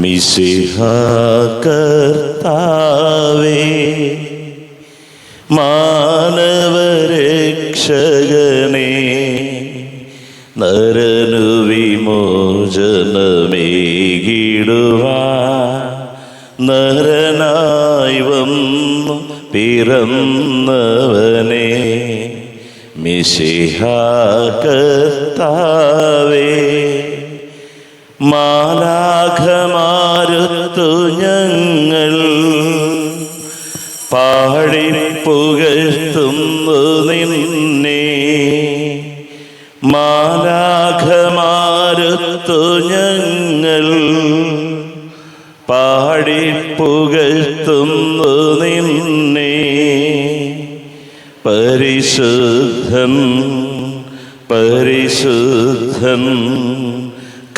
മിശിഹാ കർത്താവേ, മാനവരക്ഷകനേ, നരനു വിമോചനമേകിടുവാൻ നരനായി വന്നു പിറന്നവനേ, മിശിഹാ കർത്താവേ, മാലാഖമാരുത്തു ഞങ്ങൾ പാടിപ്പുകഴ്ത്തുന്നു നിന്നെ, മാലാഖമാരുത്തു ഞങ്ങൾ പാടിപ്പുകഴ്ത്തുന്നു നിന്നെ. പരിശുദ്ധൻ പരിശുദ്ധൻ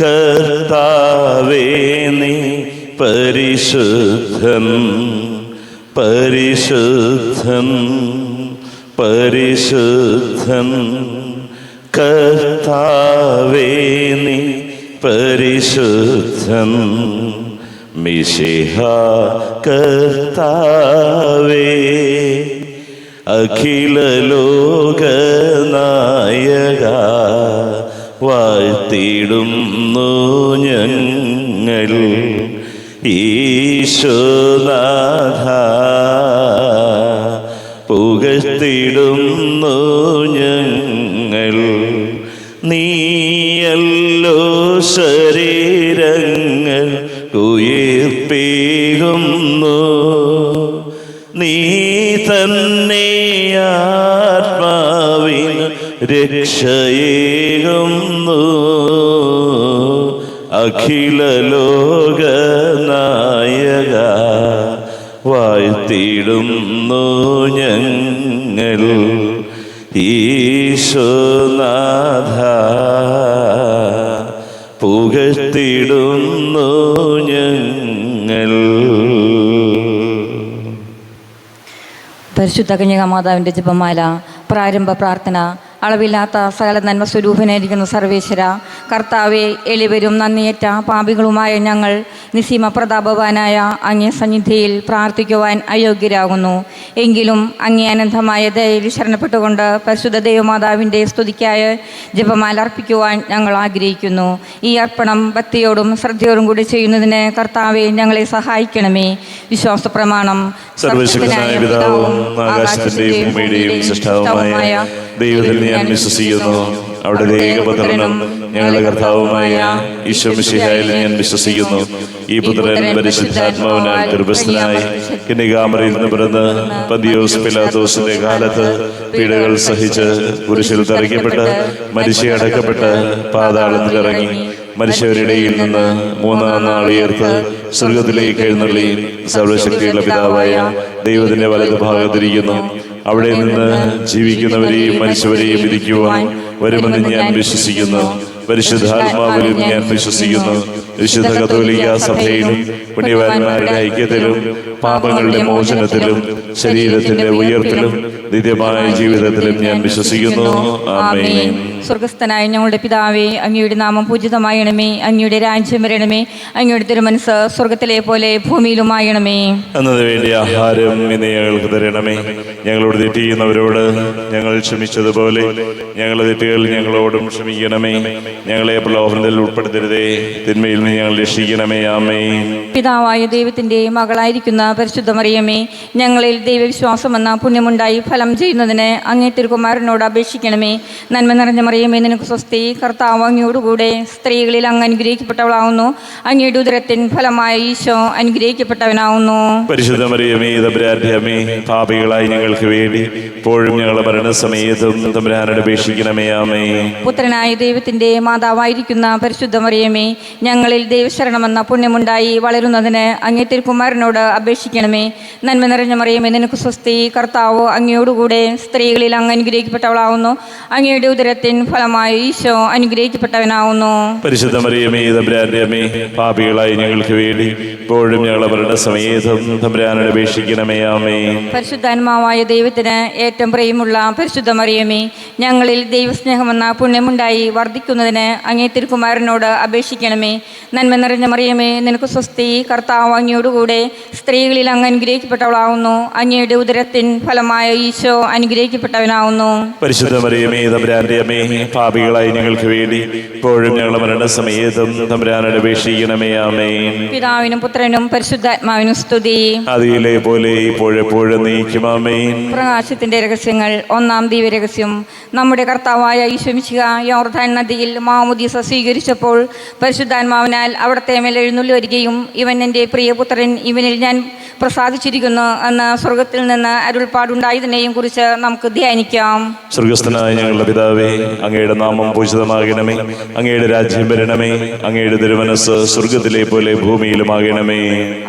കർത്താവേ, നീ പരിശുദ്ധൻ പരിശുദ്ധൻ പരിശുദ്ധൻ കർത്താവേ, നീ പരിശുദ്ധൻ. മിശിഹാ കർത്താവേ, അഖില ലോകനായക, വാഴ്ത്തിടുന്നു ഞങ്ങൾ ഈശോനാഥ, പുകഴ്ത്തിടുന്നു ഞങ്ങൾ. നീയല്ലോ ശരീരങ്ങൾ ഉയിർപ്പിക്കുന്നു, നീ തന്നെ ആത്മാവിന് രക്ഷയേകുന്നു. അഖില ലോകനായക, വാഴ്ത്തിടുന്നു ഞങ്ങൾ ഈശോനാഥ, പുകഴ്ത്തിടുന്നു ഞങ്ങൾ. പരിശുദ്ധ കന്യകാമാതാവിൻ്റെ ജപമാല. പ്രാരംഭ പ്രാർത്ഥന. അളവില്ലാത്ത സകല നന്മ സ്വരൂപനായിരിക്കുന്ന സർവേശ്വര കർത്താവെ, എളിവരും നന്ദിയേറ്റ പാപികളുമായ ഞങ്ങൾ നിസീമ പ്രതാപവാനായ അങ്ങേ സന്നിധിയിൽ പ്രാർത്ഥിക്കുവാൻ അയോഗ്യരാകുന്നു. എങ്കിലും അങ്ങേ അനന്തമായ ദയയിൽ ശരണപ്പെട്ടുകൊണ്ട് പരിശുദ്ധ ദൈവമാതാവിൻ്റെ സ്തുതിക്കായ ജപമാല അർപ്പിക്കുവാൻ ഞങ്ങൾ ആഗ്രഹിക്കുന്നു. ഈ അർപ്പണം ഭക്തിയോടും ശ്രദ്ധയോടും കൂടി ചെയ്യുന്നതിന് കർത്താവെ ഞങ്ങളെ സഹായിക്കണമേ. വിശ്വാസ പ്രമാണം. സർവശക്തനായ പിതാവും ആകാശത്തിന്റെയും ഭൂമിയുടെയും സൃഷ്ടാവുമായ ദൈവത്തിൽ ഞാൻ വിശ്വസിക്കുന്നു. അവിടുത്തെ ഏകപുത്രനും ഞങ്ങളുടെ കർത്താവുമായ ഈശോ മിശിഹായിൽ ഞാൻ വിശ്വസിക്കുന്നു. ഈ പുത്രൻ പരിശുദ്ധാത്മാവിനാൽ ഗർഭസ്ഥനായി കന്യകാമറിയിൽ നിന്ന് പിറന്ന് പന്തിയോസ് പിലാത്തോസിന്റെ കാലത്ത് പീഡകൾ സഹിച്ച് കുരിശിൽ തറയ്ക്കപ്പെട്ട് മരിച്ചടക്കപ്പെട്ട് പാതാളത്തിലിറങ്ങി മനുഷ്യരിടയിൽ നിന്ന് മൂന്നാം നാൾ ഉയർത്ത് സ്വർഗത്തിലേക്ക് എഴുന്നള്ളി സർവശക്തിയുള്ള പിതാവായ ദൈവത്തിന്റെ വലതു ഭാഗത്തിരിക്കുന്നു. അവിടെ നിന്ന് ജീവിക്കുന്നവരെയും മരിച്ചവരെയും വിധിക്കുവാൻ വരുമെന്ന് ഞാൻ വിശ്വസിക്കുന്നു. പരിശുദ്ധാത്മാവിലും ഞാൻ വിശ്വസിക്കുന്നു. വിശുദ്ധ കത്തോലിക്ക സഭയിലും പുണ്യവാന്മാരുടെ ഐക്യത്തിലും പാപങ്ങളുടെ മോചനത്തിലും ശരീരത്തിന്റെ ഉയർപ്പിലും നിത്യമായ ജീവിതത്തിലും ഞാൻ വിശ്വസിക്കുന്നു. ആമേൻ. സ്വർഗസ്ഥനായ ഞങ്ങളുടെ പിതാവേ, അങ്ങയുടെ നാമം പൂജിതമായണമേ. അങ്ങയുടെ രാജ്യം വരണമേ. അങ്ങയുടെ തിരുമനസ്സ് സ്വർഗത്തിലെ പോലെ ഭൂമിയിലുമായണമേ. അന്നത് വേണ്ടി ആഹാരം ഇന്ന് ഞങ്ങൾക്ക് തരണമേ. ഞങ്ങളോട് തെറ്റ് ചെയ്യുന്നവരോട് ഞങ്ങൾ ക്ഷമിച്ചതുപോലെ ഞങ്ങളുടെ തെറ്റുകൾ ഞങ്ങളോടും ക്ഷമിക്കണമേ. ഞങ്ങളെ പ്രലോഭനത്തിൽ ഉൾപ്പെടുത്തരുതേ, തിന്മയിൽ നിന്ന് ഞങ്ങൾ രക്ഷിക്കണമേ. ആമേൻ. പിതാവായ ദൈവത്തിന്റെ മകളായിരിക്കുന്ന പരിശുദ്ധ മറിയമേ, ഞങ്ങളിൽ ദൈവവിശ്വാസം എന്ന പുണ്യമുണ്ടായി ഫലം ചെയ്യുന്നതിന് അങ്ങേ തിരുകുമാരനോട് അപേക്ഷിക്കണമേ. നന്മ നിറഞ്ഞ മറിയമേ, നിനക്ക് സ്വസ്തി. കർത്താവ് അങ്ങയോടുകൂടെ സ്ത്രീകളിൽ അങ്ങ് അനുഗ്രഹിക്കപ്പെട്ടവളാവുന്നു. അങ്ങയുടെ ഉദരത്തിൻ ഫലമായ ഈശോ അനുഗ്രഹിക്കപ്പെട്ടവനാവുന്നു. പരിശുദ്ധ മറിയമേ, തമ്പുരാന്റെ അമ്മേ, പാപികളായി ഞങ്ങൾക്ക് വേണ്ടി ഇപ്പോഴും ഞങ്ങളുടെ മരണസമയത്തും തമ്പുരാനോട് അപേക്ഷിക്കണമേ. ആമേൻ. പുത്രനായ ദൈവത്തിന്റെ മാതാവായിരിക്കുന്ന പരിശുദ്ധ മറിയമേ, ഞങ്ങളിൽ ദൈവശരണമെന്ന പുണ്യമുണ്ടായി വളരുന്നതിന് അങ്ങേ തിരുകുമാരനോട് അപേക്ഷിക്കണമേ. നന്മ നിറഞ്ഞ മറിയമേ, നിനക്ക് സ്വസ്തി. കർത്താവ് അങ്ങയോടുകൂടെ സ്ത്രീകളിൽ അങ്ങ് അനുഗ്രഹിക്കപ്പെട്ടവളാവുന്നു. അങ്ങയുടെ ഉദരത്തിൻ ഫലമായി ഈശോ അനുഗ്രഹിക്കപ്പെട്ടവനാവുന്നു. പരിശുദ്ധ മറിയമേ തമ്പുരാന്റെ അമ്മേ, പാപികളായി ഞങ്ങൾക്ക് വേണ്ടി ഇപ്പോഴും ഞങ്ങളെ മരണസമയത്തും തമ്പുരാനോട് അപേക്ഷിക്കണമേ. ആമേൻ. പരിശുദ്ധാത്മാവായ ദൈവത്തിന് ഏറ്റവും പ്രിയമുള്ള പരിശുദ്ധ മറിയമേ, ഞങ്ങളിൽ ദൈവസ്നേഹമെന്ന പുണ്യമുണ്ടായി വർദ്ധിക്കുന്നതിന് അങ്ങേ തിരുക്കുമാരനോട് അപേക്ഷിക്കണമേ. നന്മ നിറഞ്ഞ മറിയമേ, നിനക്ക് സ്വസ്തി, കർത്താവ് അങ്ങയോടുകൂടെ സ്ത്രീകളിൽ അങ്ങ് അനുഗ്രഹിക്കപ്പെട്ടവളാവുന്നു. അങ്ങയുടെ ഉദരത്തിൻ ഫലമായ ഈശോ അനുഗ്രഹിക്കപ്പെട്ടവനാവുന്നു. പരിശുദ്ധ മറിയമേ തമ്പുരാന്റെ അമ്മേ, പാപികളായി ഞങ്ങൾക്ക് വേണ്ടി ഇപ്പോഴും ഞങ്ങളെ മരണസമയത്തും തമ്പുരാനോട് അപേക്ഷിക്കണമേ. ആമേൻ. പിതാവിനും പുത്രനും പരിശുദ്ധാത്മാവിനും സ്തുതി. അതിലെ പോലെ ഇപ്പോഴെപ്പോഴും നീക്കും. ആമേൻ. പ്രകാശത്തിന്റെ രഹസ്യങ്ങൾ. ഒന്നാം ദിവ്യരഹസ്യം. നമ്മുടെ കർത്താവായ ഈശോ മിശിഹ യോർദാൻ നദിയിൽ മാമോദീസ സ്വീകരിച്ചപ്പോൾ പരിശുദ്ധാത്മാവിനാൽ അവിടത്തെ മേൽ എഴുന്നള്ളി വരികയും ഇവൻ എൻ്റെ പ്രിയപുത്രൻ, ഇവനിൽ ഞാൻ പ്രസാദിച്ചിരിക്കുന്നു എന്ന് സ്വർഗത്തിൽ നിന്ന് അരുൾപ്പാടുണ്ടായതിനെയും കുറിച്ച് നമുക്ക് ധ്യാനിക്കാം. സ്വർഗസ്ഥനായ ഞങ്ങളുടെ പിതാവേ, അങ്ങയുടെ നാമം പൂജിതമാകണമേ. അങ്ങയുടെ രാജ്യം വരണമേ. അങ്ങയുടെ തിരുമനസ് സ്വർഗത്തിലെ പോലെ ഭൂമിയിലുമാകണമേ.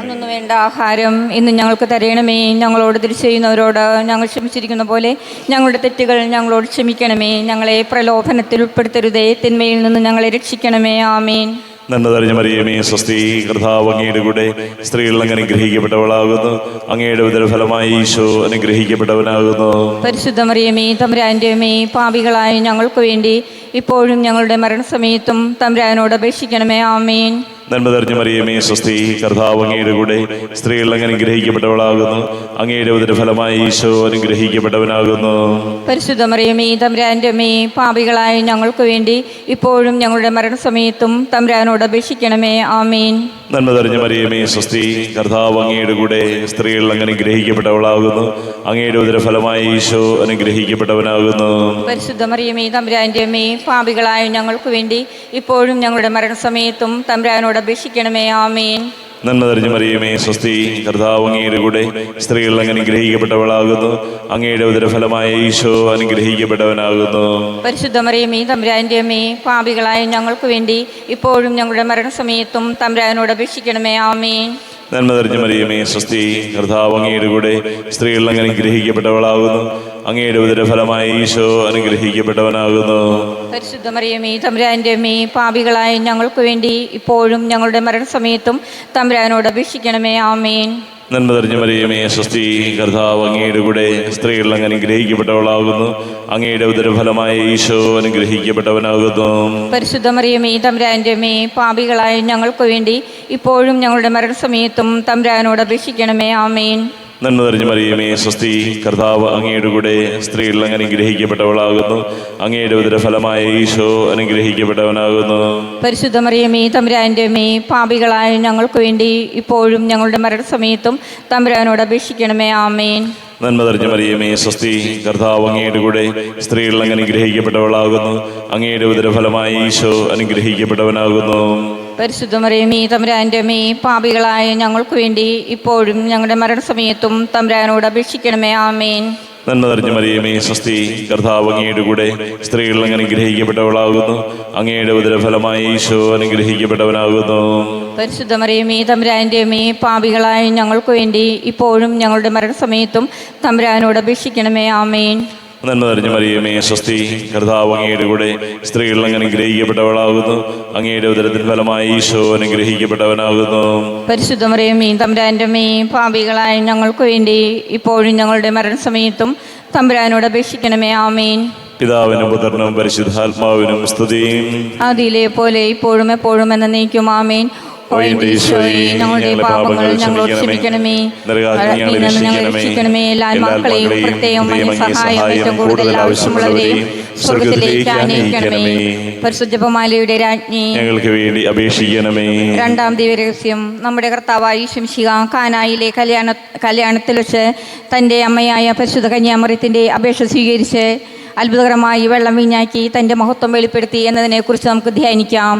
അന്നു വേണ്ട ആഹാരം ഇന്ന് ഞങ്ങൾക്ക് തരണമേ. ഞങ്ങളോട് തിരിച്ചു ചെയ്യുന്നവരോട് ഞങ്ങൾ ക്ഷമിച്ചിരിക്കുന്ന പോലെ ഞങ്ങളുടെ തെറ്റുകൾ ഞങ്ങളോട് ക്ഷമിക്കണമേ. ഞങ്ങളെ പ്രലോഭനത്തിൽ ഉൾപ്പെടുത്തരുതേ, തിന്മയിൽ നിന്ന് ഞങ്ങളെ രക്ഷിക്കണമേ. ആമേൻ. നന്മ നിറഞ്ഞ മറിയമേ, സ്വസ്തി, കർത്താവ് അങ്ങയുടെ കൂടെ സ്ത്രീകൾ അങ്ങ് അനുഗ്രഹിക്കപ്പെട്ടവളാകുന്നു. അങ്ങയുടെ ഉദരഫലമായി ഈശോ അനുഗ്രഹിക്കപ്പെട്ടവനാകുന്നു. പരിശുദ്ധ മറിയമേ തമ്പുരാന്റെ അമ്മേ, പാപികളായ ഞങ്ങൾക്ക് വേണ്ടി ഇപ്പോഴും ഞങ്ങളുടെ മരണസമയത്തും തമ്പുരാനോട് അപേക്ഷിക്കണമേ. ആമേൻ. നന്മ നിറഞ്ഞ മറിയമേ, സ്വസ്തി, കർത്താവ് അങ്ങയുടെ കൂടെ സ്ത്രീകൾ അങ്ങ് അനുഗ്രഹിക്കപ്പെട്ടവളാകുന്നു. അങ്ങയുടെ ഉദരഫലമായി ഈശോ അനുഗ്രഹിക്കപ്പെട്ടവനാകുന്നു. പരിശുദ്ധ മറിയമേ തമ്പുരാന്റെ അമ്മേ, പാപികളായ ഞങ്ങൾക്ക് വേണ്ടി ഇപ്പോഴും ഞങ്ങളുടെ മരണസമയത്തും തമ്പുരാനോട് അപേക്ഷിക്കണമേ. ആമേൻ. നന്മ നിറഞ്ഞ മറിയമേ, സ്വസ്തി, കർത്താവ് അങ്ങയുടെ കൂടെ സ്ത്രീകൾ അങ്ങ് അനുഗ്രഹിക്കപ്പെട്ടവളാകുന്നു. അങ്ങയുടെ ഉദരഫലമായി ഈശോ അനുഗ്രഹിക്കപ്പെട്ടവനാകുന്നു. പരിശുദ്ധ മറിയമേ തമ്പുരാന്റെ അമ്മേ, പാപികളായ ഞങ്ങൾക്ക് വേണ്ടി ഇപ്പോഴും ഞങ്ങളുടെ മരണസമയത്തും തമ്പുരാനോട് അപേക്ഷിക്കണമേ. ആമേൻ. നന്മ നിറഞ്ഞ മറിയമേ, സ്വസ്തി, കർത്താവ് അങ്ങയുടെ കൂടെ സ്ത്രീകൾ അങ്ങ് അനുഗ്രഹിക്കപ്പെട്ടവളാകുന്നു. അങ്ങയുടെ ഉദരഫലമായ ഈശോ അനുഗ്രഹിക്കപ്പെട്ടവനാകുന്നു. പരിശുദ്ധ മറിയമേ തമ്പുരാന്റെ അമ്മേ, പാപികളായ ഞങ്ങൾക്ക് വേണ്ടി ഇപ്പോഴും ഞങ്ങളുടെ മരണസമയത്തും തമ്പുരാനോട് അപേക്ഷിക്കണമേ. ആമേൻ. നന്മ നിറഞ്ഞ മറിയമേ, സ്വസ്തി, കർത്താവ് അങ്ങയുടെ കൂടെ സ്ത്രീകൾ അങ്ങ് അനുഗ്രഹിക്കപ്പെട്ടവളാകുന്നു. അങ്ങയുടെ ഉദരഫലമായ ഈശോ അനുഗ്രഹിക്കപ്പെട്ടവനാകുന്നു. പരിശുദ്ധ മറിയമേ തമ്പുരാന്റെ അമ്മേ, പാപികളായ ഞങ്ങൾക്ക് വേണ്ടി ഇപ്പോഴും ഞങ്ങളുടെ മരണസമയത്തും തമ്പുരാനോട് അപേക്ഷിക്കണമേ. ആമേൻ. നന്മ നിറഞ്ഞ മറിയമേ, സ്വസ്തി, കർത്താവ് അങ്ങയുടെ കൂടെ സ്ത്രീകൾ അങ്ങ് അനുഗ്രഹിക്കപ്പെട്ടവളാകുന്നു. അങ്ങയുടെ ഉദരഫലമായ ഈശോ അനുഗ്രഹിക്കപ്പെട്ടവനാകുന്നു. പരിശുദ്ധ മറിയമേ തമ്പുരാന്റെ അമ്മേ, പാപികളായ ഞങ്ങൾക്ക് വേണ്ടി ഇപ്പോഴും ഞങ്ങളുടെ മരണസമയത്തും തമ്പുരാനോട് അപേക്ഷിക്കണമേ. ആമേൻ. നന്മ നിറഞ്ഞ മറിയമേ, സ്വസ്തി, കർത്താവ് അങ്ങയുടെ കൂടെ സ്ത്രീകൾ അങ്ങ് അനുഗ്രഹിക്കപ്പെട്ടവളാകുന്നു. അങ്ങയുടെ ഉദരഫലമായ ഈശോ അനുഗ്രഹിക്കപ്പെട്ടവനാകുന്നു. പരിശുദ്ധ മറിയമേ തമ്പുരാന്റെ അമ്മേ, പാപികളായ ഞങ്ങൾക്ക് വേണ്ടി ഇപ്പോഴും ഞങ്ങളുടെ മരണസമയത്തും തമ്പുരാനോട് അപേക്ഷിക്കണമേ. ആമേൻ. നന്മ നിറഞ്ഞ മറിയമേ, സ്വസ്തി, കർത്താവ് അങ്ങയുടെ കൂടെ സ്ത്രീകൾ അങ്ങ് അനുഗ്രഹിക്കപ്പെട്ടവളാകുന്നു. അങ്ങയുടെ ഉദരഫലമായ ഈശോ അനുഗ്രഹിക്കപ്പെട്ടവനാകുന്നു. പരിശുദ്ധ മറിയമേ തമ്പുരാന്റെ അമ്മേ, പാപികളായ ഞങ്ങൾക്ക് വേണ്ടി ഇപ്പോഴും ഞങ്ങളുടെ മരണസമയത്തും തമ്പുരാനോട് അപേക്ഷിക്കണമേ. ആമേൻ. നന്മ നിറഞ്ഞ മറിയമേ, സ്വസ്തി, കർത്താവ് അങ്ങയുടെ കൂടെ സ്ത്രീകൾ അങ്ങ് അനുഗ്രഹിക്കപ്പെട്ടവളാകുന്നു. അങ്ങയുടെ ഉദരഫലമായ ഈശോ അനുഗ്രഹിക്കപ്പെട്ടവനാകുന്നു. പരിശുദ്ധ മറിയമേ തമ്പുരാന്റെ അമ്മേ, പാപികളായ ഞങ്ങൾക്ക് വേണ്ടി ഇപ്പോഴും ഞങ്ങളുടെ മരണസമയത്തും തമ്പുരാനോട് അപേക്ഷിക്കണമേ. ആമേൻ. നന്മ നിറഞ്ഞ മറിയമേ, സ്വസ്തി, കർത്താവ് അങ്ങയുടെ കൂടെ സ്ത്രീകൾ അങ്ങ് അനുഗ്രഹിക്കപ്പെട്ടവളാകുന്നു. അങ്ങയുടെ ഉദരത്തിൻ ഫലമായ ഈശോ അനുഗ്രഹിക്കപ്പെട്ടവനാകുന്നു. പരിശുദ്ധ മറിയമേ തമ്പുരാന്റെ അമ്മേ, പാപികളായ ഞങ്ങൾക്ക് വേണ്ടി ഇപ്പോഴും ഞങ്ങളുടെ മരണസമയത്തും തമ്പുരാനോട് അപേക്ഷിക്കണമേ. ആമേൻ. പിതാവിനും പുത്രനും പരിശുദ്ധാത്മാവിനും സ്തുതിയും ആദിയിലെ പോലെ ഇപ്പോഴും എപ്പോഴും എന്നേക്കും. ആമേൻ. ഞങ്ങളുടെ പാപങ്ങൾ ഞങ്ങളോട് ക്ഷമിക്കണമേ. രക്ഷിക്കണമേ. എല്ലാ ആത്മാക്കളെയും പ്രത്യേകം സഹായം ഏറ്റവും കൂടുതൽ ആവശ്യമുള്ളവരെയും സ്വർഗത്തിലേക്ക് ആനയിക്കണമേ. പരിശുദ്ധ ജപമാലയുടെ രാജ്ഞി ഞങ്ങൾക്ക് വേണ്ടി അപേക്ഷിക്കണമേ. രണ്ടാം ദിവ്യരഹസ്യം. നമ്മുടെ കർത്താവായ യേശു മിശിഹ കാനായിലെ കല്യാണത്തിൽ വെച്ച് തൻ്റെ അമ്മയായ പരിശുദ്ധ കന്യാമറിയത്തിൻ്റെ അപേക്ഷ സ്വീകരിച്ച് അത്ഭുതകരമായി വെള്ളം വീഞ്ഞാക്കി തൻ്റെ മഹത്വം വെളിപ്പെടുത്തി എന്നതിനെക്കുറിച്ച് നമുക്ക് ധ്യാനിക്കാം.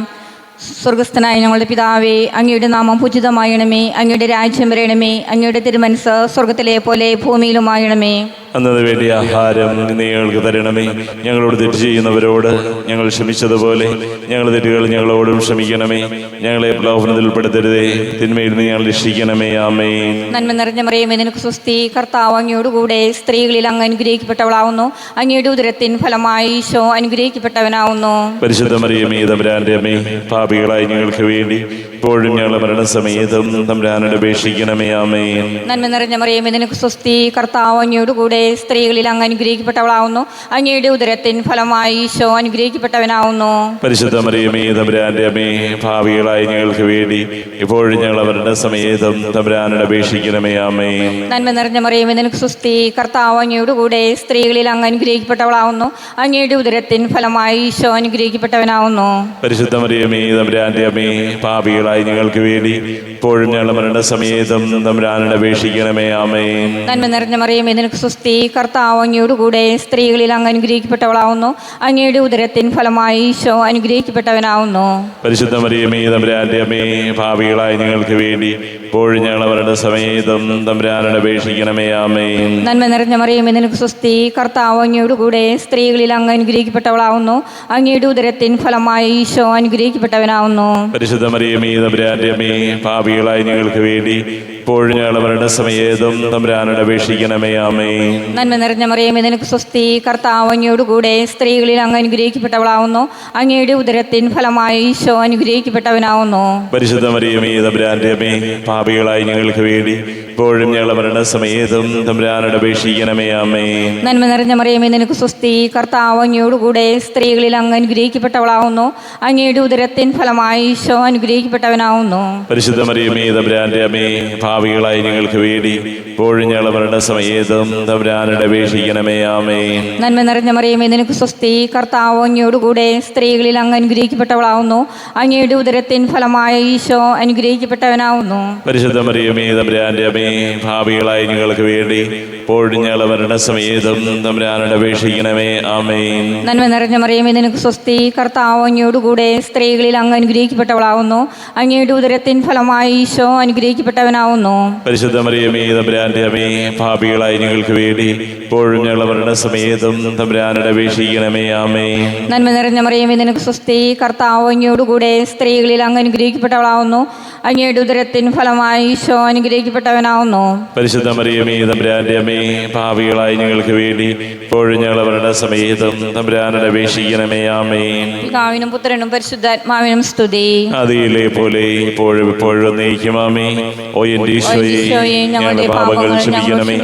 സ്വർഗസ്ഥനായ ഞങ്ങളുടെ പിതാവേ, അങ്ങയുടെ നാമം പൂജിതമായണമേ. അങ്ങയുടെ രാജ്യം വരണമേ. അങ്ങയുടെ തിരുമനസ് സ്വർഗത്തിലെ പോലെ ഭൂമിയിലുമായണമേ. അന്നത് വേണ്ടി ആഹാരം നീ ഞങ്ങൾക്ക് തരണമേ. ഞങ്ങളോട് തെറ്റ് ചെയ്യുന്നവരോട് ഞങ്ങൾ ക്ഷമിച്ചതുപോലെ ഞങ്ങളുടെ തെറ്റുകൾ ഞങ്ങളോടും ക്ഷമിക്കണമേ. ഞങ്ങളെ പ്രലോഭനത്തിൽ ഉൾപ്പെടുത്തരുതേ, തിന്മയിൽ നിന്ന് ഞങ്ങൾ രക്ഷിക്കണമേ. ആമേൻ. നന്മ നിറഞ്ഞ മറിയമേ, നിനക്ക് സ്വസ്തി. കർത്താവ് അങ്ങയോടുകൂടെ സ്ത്രീകളിൽ അങ്ങ് അനുഗ്രഹിക്കപ്പെട്ടവളാവുന്നു. അങ്ങയുടെ ഉദരത്തിൻ ഫലമായി ഈശോ അനുഗ്രഹിക്കപ്പെട്ടവനാവുന്നു. പരിശുദ്ധ മറിയമേ, തമ്പുരാന്റെ അമ്മേ, പാപികളായി ഞങ്ങൾക്ക് വേണ്ടി ഇപ്പോഴും ഞങ്ങളുടെ മരണസമയത്തും തമ്പുരാനോട് അപേക്ഷിക്കണമേ. ആമേൻ. നന്മ നിറഞ്ഞ മറിയമേ, നിനക്ക് സ്വസ്തി. കർത്താവ് അങ്ങയോടുകൂടെ സ്ത്രീകളിൽ അങ്ങ് അനുഗ്രഹിക്കപ്പെട്ടവളാവുന്നു. അങ്ങയുടെ ഉദരത്തിൻ ഫലമായി ഈശോ അനുഗ്രഹിക്കപ്പെട്ടവനാവുന്നു. പരിശുദ്ധ മറിയമേ, തമ്പുരാന്റെ അമ്മേ, പാപികളായി ഞങ്ങൾക്ക് വേണ്ടി ഇപ്പോഴും ഞങ്ങളുടെ മരണസമയത്തും തമ്പുരാനോട് അപേക്ഷിക്കണമേ. ആമേൻ. നന്മ നിറഞ്ഞ മറിയമേ, നിനക്ക് സ്വസ്തി. കർത്താവ് അങ്ങയോടുകൂടെ സ്ത്രീകളിൽ അങ്ങ് അനുഗ്രഹിക്കപ്പെട്ടവളാവുന്നു. അങ്ങയുടെ ഉദരത്തിൻ ഫലമായി ഈശോ അനുഗ്രഹിക്കപ്പെട്ടവനാവുന്നു. പരിശുദ്ധ മറിയമേ, തമ്പുരാന്റെ അമ്മേ, പാപികളായി ഞങ്ങൾക്ക് വേണ്ടി ഇപ്പോഴും ഞങ്ങളുടെ മരണസമയത്തും തമ്പുരാനോട് അപേക്ഷിക്കണമേ. ആമേൻ. നന്മ നിറഞ്ഞ മറിയമേ, നിനക്ക് സ്വസ്തി. കർത്താവ് അങ്ങയോടുകൂടെ സ്ത്രീകളിൽ അങ്ങ് അനുഗ്രഹിക്കപ്പെട്ടവളാവുന്നു. അങ്ങയുടെ ഉദരത്തിൻ ഫലമായി ഈശോ അനുഗ്രഹിക്കപ്പെട്ടവനാവുന്നു. പരിശുദ്ധ മറിയമേ, തമ്പുരാന്റെ അമ്മേ, പാപികളായി ഞങ്ങൾക്ക് വേണ്ടി ഇപ്പോഴും ഞങ്ങളുടെ മരണസമയത്തും തമ്പുരാനോട് അപേക്ഷിക്കണമേ. ആമേൻ. നന്മ നിറഞ്ഞ മറിയമേ, നിനക്ക് സ്വസ്തി. കർത്താവ് അങ്ങയോടുകൂടെ സ്ത്രീകളിൽ അങ്ങ് അനുഗ്രഹിക്കപ്പെട്ടവളാവുന്നു. അങ്ങയുടെ ഉദരത്തിൻ ഫലമായി ഈശോ അനുഗ്രഹിക്കപ്പെട്ടവനാവുന്നു. പരിശുദ്ധ മറിയമേ, തമ്പുരാന്റെ അമ്മേ, പാപികളായി ഞങ്ങൾക്ക് വേണ്ടി ഇപ്പോഴും ഞങ്ങളുടെ മരണസമയത്തും തമ്പുരാനോട് അപേക്ഷിക്കണമേ. ആമേൻ. നന്മ നിറഞ്ഞ മറിയമേ, നിനക്ക് സ്വസ്തി. കർത്താവ് അങ്ങയോടുകൂടെ സ്ത്രീകളിൽ അങ്ങ് അനുഗ്രഹിക്കപ്പെട്ടവളാവുന്നു. അങ്ങയുടെ ഉദരത്തിൻ ഫലമായി ഈശോ അനുഗ്രഹിക്കപ്പെട്ടവനാവുന്നു. പരിശുദ്ധ മറിയമേ, തമ്പുരാന്റെ അമ്മേ, പാപികളായി ഞങ്ങൾക്ക് വേണ്ടി ഇപ്പോഴും ഞങ്ങളുടെ മരണസമയത്തും തമ്പുരാനോട് അപേക്ഷിക്കണമേ. ആമേൻ. നന്മ നിറഞ്ഞ മറിയമേ, നിനക്ക് സ്വസ്തി. കർത്താവ് അങ്ങയോടുകൂടെ സ്ത്രീകളിൽ അങ്ങ് അനുഗ്രഹിക്കപ്പെട്ടവളാവുന്നു. അങ്ങയുടെ ഉദരത്തിൻ ഫലമായി ഈശോ അനുഗ്രഹിക്കപ്പെട്ടവനാവുന്നു. പരിശുദ്ധ മറിയമേ, തമ്പുരാന്റെ അമ്മേ, പാപികളായി ഞങ്ങൾക്ക് വേണ്ടി ഇപ്പോഴും ഞങ്ങളുടെ മരണസമയത്തും തമ്പുരാനോട് അപേക്ഷിക്കണമേ. ആമേൻ. നന്മ നിറഞ്ഞ മറിയമേ, നിനക്ക് സ്വസ്തി. കർത്താവ് അങ്ങയോടുകൂടെ സ്ത്രീകളിൽ അങ്ങ് അനുഗ്രഹിക്കപ്പെട്ടവളാവുന്നു. അങ്ങയുടെ ഉദരത്തിൻ ഫലമായി ഈശോ അനുഗ്രഹിക്കപ്പെട്ടവനാവുന്നു. പരിശുദ്ധ മറിയമേ, തമ്പുരാന്റെ അമ്മേ, പാപികളായി ഞങ്ങൾക്ക് വേണ്ടി ഇപ്പോഴും ഞങ്ങളുടെ മരണസമയത്തും തമ്പുരാനോട് അപേക്ഷിക്കണമേ. ആമേൻ. നന്മ നിറഞ്ഞ മറിയമേ, നിനക്ക് സ്വസ്തി. കർത്താവ് അങ്ങയോടുകൂടെ സ്ത്രീകളിൽ അങ്ങ് അനുഗ്രഹിക്കപ്പെട്ടവളാവുന്നു. അങ്ങയുടെ ഉദരത്തിൻ ഫലമായി ഈശോ അനുഗ്രഹിക്കപ്പെട്ടവനാവുന്നു. പരിശുദ്ധ മറിയമേ, തമ്പുരാന്റെ അമ്മേ, പാപികളായി ഞങ്ങൾക്ക് വേണ്ടി ഇപ്പോഴും ഞങ്ങളുടെ മരണസമയത്തും തമ്പുരാനോട് അപേക്ഷിക്കണമേ. ആമേൻ. നന്മ നിറഞ്ഞ മറിയമേ, നിനക്ക് സ്വസ്തി. കർത്താവ് അങ്ങയോടുകൂടെ സ്ത്രീകളിൽ അങ്ങ് അനുഗ്രഹിക്കപ്പെട്ടവളാവുന്നു. അങ്ങയുടെ ഉദരത്തിൻ ഫലമായി ഈശോ അനുഗ്രഹിക്കപ്പെട്ടവനാവുന്നു. പരിശുദ്ധ മറിയമേ, തമ്പുരാന്റെ അമ്മേ, പാപികളായി ഞങ്ങൾക്ക് വേണ്ടി ഇപ്പോഴും ഞങ്ങളുടെ മരണസമയത്തും തമ്പുരാനോട് അപേക്ഷിക്കണമേ. ആമേൻ. പിതാവിനും പുത്രനും പരിശുദ്ധാത്മാവിനും സ്തുതി. ആദിയിലെ പോലെ ഇപ്പോഴും ഇപ്പോഴും നയിക്കുമാമേ. ഓ എൻ്റെ ഈശോയെ, ഞങ്ങളുടെ പാപങ്ങൾ ക്ഷമിക്കണമേ.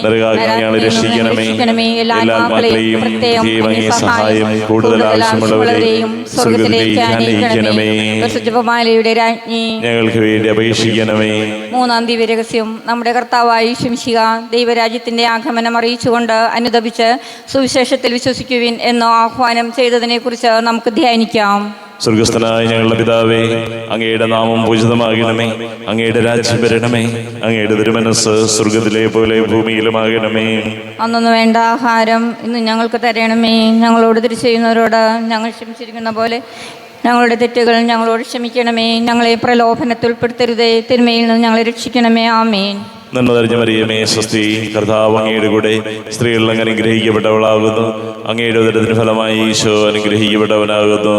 നരകാഗ്നി ഞങ്ങളെ രക്ഷിക്കണമേ. എല്ലാ ആത്മാക്കളെയും ദൈവമേ സഹായം കൂടുതൽ ആവശ്യമുള്ളവരെയും സ്വർഗ്ഗത്തിലേക്ക് ആനയിക്കണമേ. ജപമാലയുടെ രാജ്ഞി, ഞങ്ങൾക്ക് വേണ്ടി അപേക്ഷിക്കണമേ. മൂന്നാം ദിവ്യരഹസ്യം. നമ്മുടെ കർത്താവായി ശംശിക ദൈവരാജ്യത്തിന്റെ ആഗമനം അറിയിച്ചുകൊണ്ട് അനുദപിച്ച് സുവിശേഷത്തിൽ വിശ്വസിക്കുവിൻ എന്ന് ആഹ്വാനം ചെയ്തതിനെ കുറിച്ച് നമുക്ക് ധ്യാനിക്കാം. സ്വർഗസ്ഥനായ ഞങ്ങളുടെ പിതാവേ, അങ്ങയുടെ നാമം പൂജിതമാകണമേ. അങ്ങയുടെ രാജ്യം വരണമേ. അങ്ങയുടെ തിരുമനസ്സ് സ്വർഗത്തിലെ പോലെ ഭൂമിയിലുമാകണമേ. അന്നു വേണ്ട ആഹാരം ഇന്ന് ഞങ്ങൾക്ക് തരണമേ. ഞങ്ങളോട് തെറ്റ് ചെയ്യുന്നവരോട് ഞങ്ങൾ ക്ഷമിച്ചിരിക്കുന്ന പോലെ ഞങ്ങളുടെ തെറ്റുകൾ ഞങ്ങളോട് ക്ഷമിക്കണമേ. ഞങ്ങളെ പ്രലോഭനത്തിൽ ഉൾപ്പെടുത്തരുതേ, തിന്മയിൽ നിന്ന് ഞങ്ങളെ രക്ഷിക്കണമേ. ആമേൻ. നന്മ നിറഞ്ഞ മറിയമേ, സ്വസ്തി. കർത്താവ് അങ്ങയുടെ കൂടെ സ്ത്രീകൾ അങ്ങ് അനുഗ്രഹിക്കപ്പെട്ടവളാകുന്നു. അങ്ങയുടെ ഉദരത്തിന് ഫലമായി ഈശോ അനുഗ്രഹിക്കപ്പെട്ടവനാകുന്നു.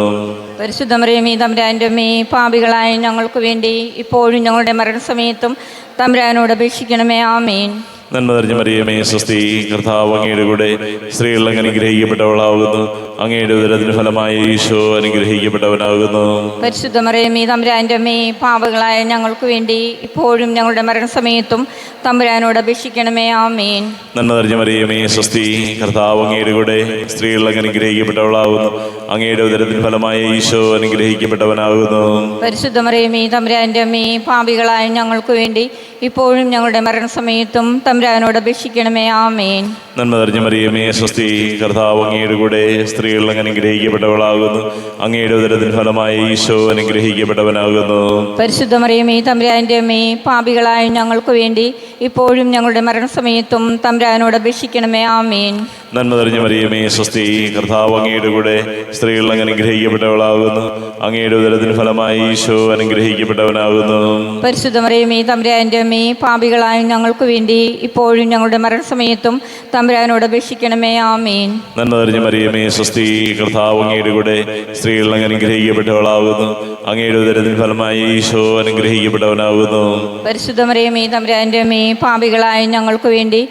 പരിശുദ്ധ മറിയമേ, തമ്പുരാന്റെ അമ്മേ, പാപികളായ ഞങ്ങൾക്ക് വേണ്ടി ഇപ്പോഴും ഞങ്ങളുടെ മരണസമയത്തും തമ്പുരാനോട് അപേക്ഷിക്കണമേ. ആമേൻ. നന്മ നിറഞ്ഞ മറിയമേ, സ്വസ്തി. കർത്താവ് അങ്ങയുടെ കൂടെ സ്ത്രീകൾ അങ്ങ് അനുഗ്രഹിക്കപ്പെട്ടവളാകുന്നു. അങ്ങയുടെ ഉദരത്തിന് ഫലമായി ഈശോ അനുഗ്രഹിക്കപ്പെട്ടവനാകുന്നു. പരിശുദ്ധ മറിയമേ, തമ്പുരാന്റെ അമ്മേ, പാപികളായ ഞങ്ങൾക്ക് വേണ്ടി ഇപ്പോഴും ഞങ്ങളുടെ മരണസമയത്തും തമ്പുരാനോട് അപേക്ഷിക്കണമേ. ആമേൻ. നന്മ നിറഞ്ഞ മറിയമേ, സ്വസ്തി. കർത്താവ് അങ്ങയുടെ കൂടെ സ്ത്രീകൾ അങ്ങ് അനുഗ്രഹിക്കപ്പെട്ടവളാകുന്നു. അങ്ങയുടെ ഉദരത്തിന് ഫലമായി ഈശോ അനുഗ്രഹിക്കപ്പെട്ടവനാകുന്നു. പരിശുദ്ധ മറിയമേ, തമ്പുരാന്റെ അമ്മേ, പാപികളായ ഞങ്ങൾക്ക് വേണ്ടി ഇപ്പോഴും ഞങ്ങളുടെ മരണസമയത്തും തമ്പുരാനോട് അപേക്ഷിക്കണമേ. ആമേൻ. നന്മ നിറഞ്ഞ മറിയമേ, സ്വസ്തി. കർത്താവ് അങ്ങയുടെ കൂടെ സ്ത്രീകൾ അങ്ങ് അനുഗ്രഹിക്കപ്പെട്ടവളാകുന്നു. അങ്ങയുടെ ഉദരത്തിന് ഫലമായി ഈശോ അനുഗ്രഹിക്കപ്പെട്ടവനാകുന്നു. പരിശുദ്ധ മറിയമേ, തമ്പുരാന്റെ അമ്മേ, പാപികളായ ഞങ്ങൾക്ക് വേണ്ടി ഇപ്പോഴും ഞങ്ങളുടെ മരണസമയത്തും തമ്പുരാനോട് അപേക്ഷിക്കണമേ. ആമേൻ. നന്മ നിറഞ്ഞ മറിയമേ സ്വസ്തി, കർത്താവ് അങ്ങയുടെ കൂടെ സ്ത്രീകൾ അങ്ങ് അനുഗ്രഹിക്കപ്പെട്ടവളാകുന്നു. അങ്ങയുടെ ഉദരത്തിന് ഫലമായി ഈശോ അനുഗ്രഹിക്കപ്പെട്ടവനാകുന്നു. പരിശുദ്ധ മറിയമേ തമ്പുരാന്റെ അമ്മേ, പാപികളായ ഞങ്ങൾക്ക് വേണ്ടി ഇപ്പോഴും ഞങ്ങളുടെ മരണസമയത്തും തമ്പുരാനോട് അപേക്ഷിക്കണമേ. ആമേൻ. നന്മ നിറഞ്ഞ മറിയമേ സ്വസ്തി, കർത്താവ് അങ്ങയുടെ കൂടെ സ്ത്രീകൾ അങ്ങ് അനുഗ്രഹിക്കപ്പെട്ടവളാകുന്നു. അങ്ങയുടെ ഉദരത്തിന് ഫലമായി ഈശോ അനുഗ്രഹിക്കപ്പെട്ടവനാകുന്നു. പരിശുദ്ധ മറിയമേ തമ്പുരാന്റെ അമ്മേ, പാപികളായ ഞങ്ങൾക്ക് വേണ്ടി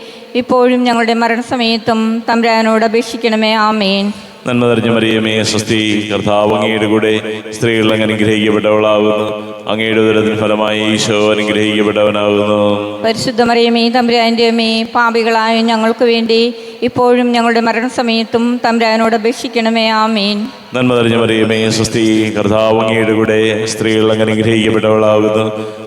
ഇപ്പോഴും ഞങ്ങളുടെ മരണസമയത്തും തമ്പുരാനോട് അപേക്ഷിക്കണമേ. ആമേൻ. നന്മ നിറഞ്ഞ മറിയമേ സ്വസ്തി, കർത്താവ് അങ്ങയുടെ കൂടെ സ്ത്രീകൾ അങ്ങ് അനുഗ്രഹിക്കപ്പെട്ടവളാകുന്നു. അങ്ങയുടെ ഉദരത്തിന് ഫലമായി ഈശോ അനുഗ്രഹിക്കപ്പെട്ടവനാകുന്നു. പരിശുദ്ധ മറിയമേ തമ്പുരാന്റെ അമ്മേ, പാപികളായ ഞങ്ങൾക്ക് വേണ്ടി ഇപ്പോഴും ഞങ്ങളുടെ മരണസമയത്തും തമ്പുരാനോട് അപേക്ഷിക്കണമേ. ആമേൻ. നന്മ നിറഞ്ഞ മറിയമേ സ്വസ്തി, കർത്താവ് അങ്ങയുടെ കൂടെ സ്ത്രീകൾ അങ്ങ് അനുഗ്രഹിക്കപ്പെട്ടവളാകുന്നു.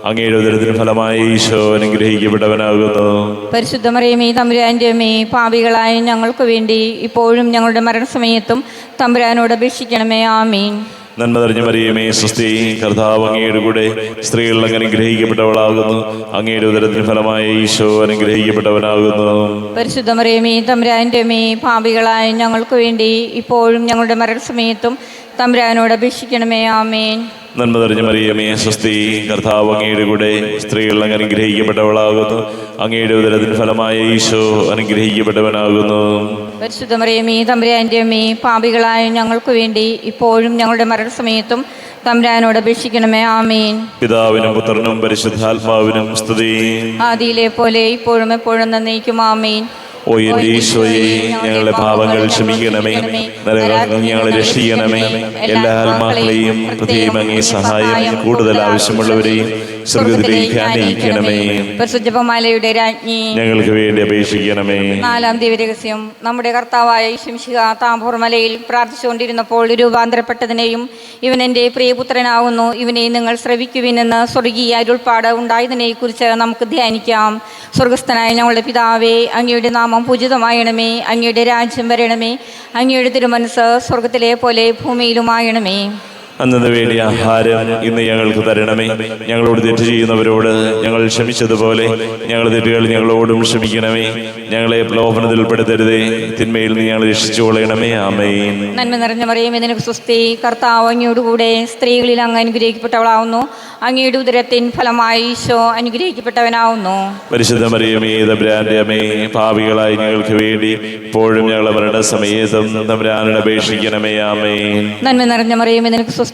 അങ്ങയുടെ ഉദരത്തിന് ഫലമായി ഈശോ അനുഗ്രഹിക്കപ്പെട്ടവനാകുന്നു. പരിശുദ്ധ മറിയമേ തമ്പുരാന്റെ അമ്മേ, പാപികളായ ഞങ്ങൾക്ക് വേണ്ടി ഇപ്പോഴും ഞങ്ങളുടെ മരണസമയത്തും തമ്പുരാനോട് അപേക്ഷിക്കണമേ. ആമേൻ. നന്മ നിറഞ്ഞ മറിയമേ സ്വസ്തി, കർത്താവ് അങ്ങയുടെ കൂടെ സ്ത്രീകൾ അങ്ങ് അനുഗ്രഹിക്കപ്പെട്ടവളാകുന്നു. അങ്ങയുടെ ഉദരത്തിന് ഫലമായി ഈശോ അനുഗ്രഹിക്കപ്പെട്ടവനാകുന്നു. പരിശുദ്ധ മറിയമേ തമ്പുരാന്റെ അമ്മേ, പാപികളായ ഞങ്ങൾക്ക് വേണ്ടി ഇപ്പോഴും ഞങ്ങളുടെ മരണസമയത്തും തമ്പുരാനോട് അപേക്ഷിക്കണമേ. ആമേൻ. നന്മ നിറഞ്ഞ മറിയമേ സ്വസ്തി, കർത്താവ് അങ്ങയുടെ കൂടെ സ്ത്രീകൾ അങ്ങ് അനുഗ്രഹിക്കപ്പെട്ടവളാകുന്നു. അങ്ങയുടെ ഉദരത്തിന് ഫലമായി ഈശോ അനുഗ്രഹിക്കപ്പെട്ടവനാകുന്നു. പരിശുദ്ധ മറിയമേ തമ്പുരാന്റെ അമ്മേ, പാപികളായ ഞങ്ങൾക്ക് വേണ്ടി ഇപ്പോഴും ഞങ്ങളുടെ മരണസമയത്തും തമ്പുരാനോട് അപേക്ഷിക്കണമേ. ആമേൻ. പിതാവിനും പുത്രനും പരിശുദ്ധാത്മാവിനും സ്തുതി. ആദിയിലെ പോലെ ഇപ്പോഴും എപ്പോഴും നന്നേക്കും. ആമേൻ. ഓ എൻ്റെ ഈശോയെ, ഞങ്ങളുടെ പാപങ്ങൾ ക്ഷമിക്കണമേ, നരകത്തിൽ ഞങ്ങളെ രക്ഷിക്കണമേ. എല്ലാ ആത്മാക്കളെയും പ്രത്യേകം അങ്ങേ സഹായം കൂടുതൽ ആവശ്യമുള്ളവരെയും സ്വർഗ്ഗത്തിലേക്ക് ആനയിക്കണമേ. പരിശുദ്ധമാലയുടെ രാജ്ഞി, ഞങ്ങൾക്ക് വേണ്ടി അപേക്ഷിക്കണമേ. 4-ാം ദിവ്യരഹസ്യം. നമ്മുടെ കർത്താവായ ശംശിക താബോർ മലയിൽ പ്രാർത്ഥിച്ചുകൊണ്ടിരുന്നപ്പോൾ രൂപാന്തരപ്പെട്ടതിനെയും ഇവൻ എൻ്റെ പ്രിയപുത്രനാകുന്നു, ഇവനെ നിങ്ങൾ ശ്രവിക്കുവിനെന്ന് സ്വർഗീയ അരുൾപ്പാട് ഉണ്ടായതിനെക്കുറിച്ച് നമുക്ക് ധ്യാനിക്കാം. സ്വർഗസ്ഥനായ ഞങ്ങളുടെ പിതാവേ, അങ്ങയുടെ നാമം പൂജിതമായണമേ. അങ്ങയുടെ രാജ്യം വരണമേ. അങ്ങയുടെ തിരുമനസ്സ് സ്വർഗത്തിലെ പോലെ ഭൂമിയിലുമായണമേ. അന്നു വേണ്ടിയ ആഹാരം ഇന്ന് ഞങ്ങൾക്ക് തരണമേ. ഞങ്ങളോട് തെറ്റ് ചെയ്യുന്നവരോട് ഞങ്ങൾ ക്ഷമിച്ചതുപോലെ ഞങ്ങളുടെ തെറ്റുകൾ ഞങ്ങളോടും ക്ഷമിക്കണമേ. ഞങ്ങളെ പ്രലോഭനത്തിൽ ഉൾപ്പെടുത്തരുതേ, തിന്മയിൽ നിന്ന് ഞങ്ങളെ രക്ഷിച്ചുകൊള്ളണമേ. ആമേൻ. നന്മ നിറഞ്ഞ മറിയമേ നിനക്ക് സ്വസ്തി, കർത്താവ് അങ്ങയോടുകൂടെ സ്ത്രീകളിൽ അങ്ങ് അനുഗ്രഹിക്കപ്പെട്ടവളാവുന്നു. അങ്ങയുടെ ഉദരത്തിൻ ഫലമായി ഈശോ അനുഗ്രഹിക്കപ്പെട്ടവനാവുന്നു. പരിശുദ്ധ മറിയമേ തമ്പുരാന്റെ അമ്മേ, പാപികളായി ഞങ്ങൾക്ക് വേണ്ടി ഇപ്പോഴും ഞങ്ങളെ മരണസമയത്തും തമ്പുരാനോട് അപേക്ഷിക്കണമേ. ആമേൻ. നന്മ നിറഞ്ഞ മറിയമേ നിനക്ക് സ്വസ്തി,